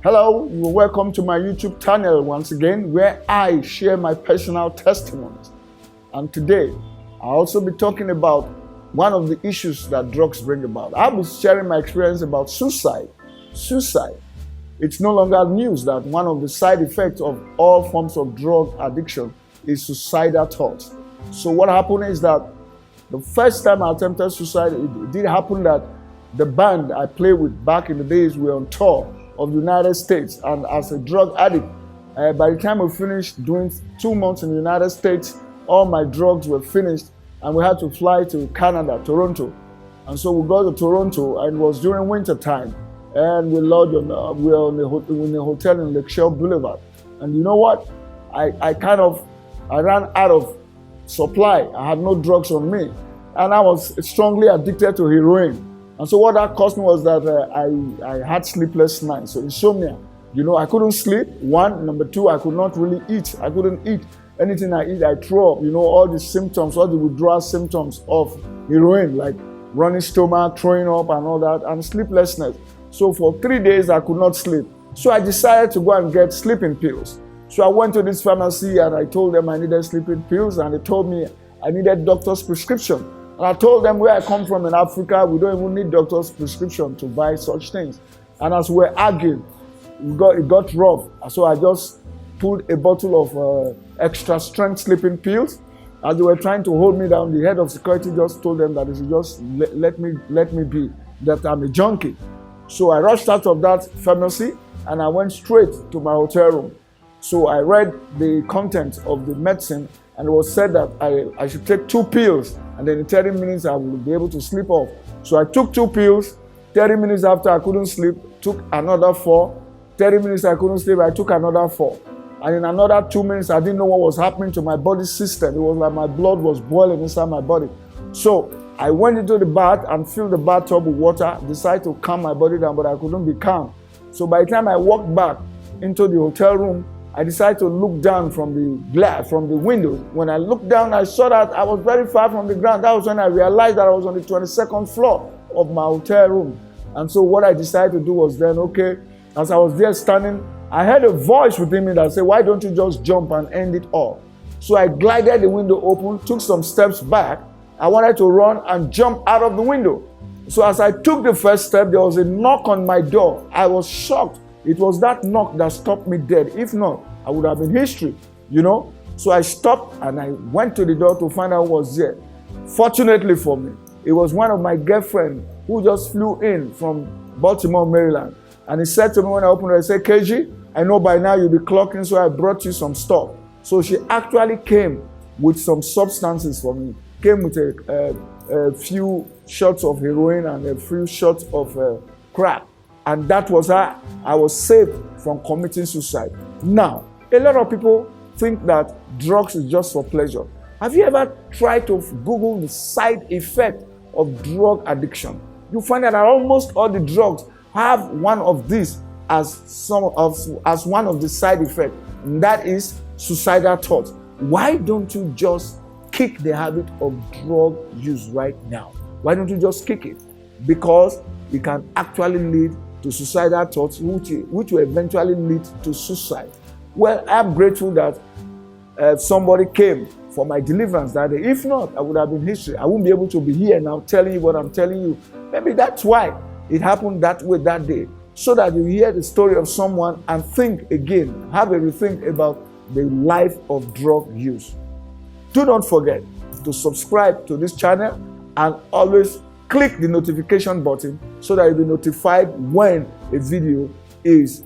Hello, you're welcome to my YouTube channel once again, where I share my personal testimonies. And today, I'll also be talking about one of the issues that drugs bring about. I'll be sharing my experience about suicide. Suicide. It's no longer news that one of the side effects of all forms of drug addiction is suicidal thoughts. So what happened is that the first time I attempted suicide, it did happen that the band I played with back in the days were on tour of the United States, and as a drug addict, by the time we finished doing 2 months in the United States, all my drugs were finished and we had to fly to Canada, Toronto. And so we got to Toronto, and it was during winter time, and we were in a hotel in Lakeshore Boulevard. And you know what? I ran out of supply. I had no drugs on me, and I was strongly addicted to heroin. And so what that cost me was that I had sleepless nights, so insomnia. You know, I couldn't sleep, one. Number two, I could not really eat. I couldn't eat. Anything I eat, I throw up. You know, all the symptoms, all the withdrawal symptoms of heroin, like running stomach, throwing up and all that, and sleeplessness. So for 3 days, I could not sleep. So I decided to go and get sleeping pills. So I went to this pharmacy and I told them I needed sleeping pills, and they told me I needed doctor's prescription. And I told them where I come from in Africa, we don't even need doctor's prescription to buy such things. And as we're arguing, it got rough. So I just pulled a bottle of extra strength sleeping pills. As they were trying to hold me down, the head of security just told them that they should just let me be, that I'm a junkie. So I rushed out of that pharmacy and I went straight to my hotel room. So I read the content of the medicine, and it was said that I should take 2 pills, and then in 30 minutes I will be able to sleep off. So I took 2 pills. 30 minutes after I couldn't sleep, took another 4. 30 minutes I couldn't sleep, I took another 4. And in another 2 minutes, I didn't know what was happening to my body system. It was like my blood was boiling inside my body. So I went into the bath and filled the bathtub with water, decided to calm my body down, but I couldn't be calm. So by the time I walked back into the hotel room, I decided to look down from the window. When I looked down, I saw that I was very far from the ground. That was when I realized that I was on the 22nd floor of my hotel room. And so what I decided to do was then, okay, as I was there standing, I heard a voice within me that said, why don't you just jump and end it all? So I glided the window open, took some steps back. I wanted to run and jump out of the window. So as I took the first step, there was a knock on my door. I was shocked. It was that knock that stopped me dead. If not, I would have been history, you know. So I stopped and I went to the door to find out who was there. Fortunately for me, it was one of my girlfriends who just flew in from Baltimore, Maryland. And he said to me when I opened it, he said, Keji, I know by now you'll be clocking, so I brought you some stuff. So she actually came with some substances for me. Came with a few shots of heroin and a few shots of crack. And that was how I was saved from committing suicide. Now, a lot of people think that drugs is just for pleasure. Have you ever tried to Google the side effect of drug addiction? You find that almost all the drugs have one of these as one of the side effects, and that is suicidal thoughts. Why don't you just kick the habit of drug use right now? Why don't you just kick it? Because it can actually lead to suicidal thoughts, which will eventually lead to suicide. Well, I'm grateful that somebody came for my deliverance that day. If not, I would have been history. I wouldn't be able to be here now telling you what I'm telling you. Maybe that's why it happened that way that day, so that you hear the story of someone and think again, have a rethink about the life of drug use. Do not forget to subscribe to this channel and always click the notification button so that you'll be notified when a video is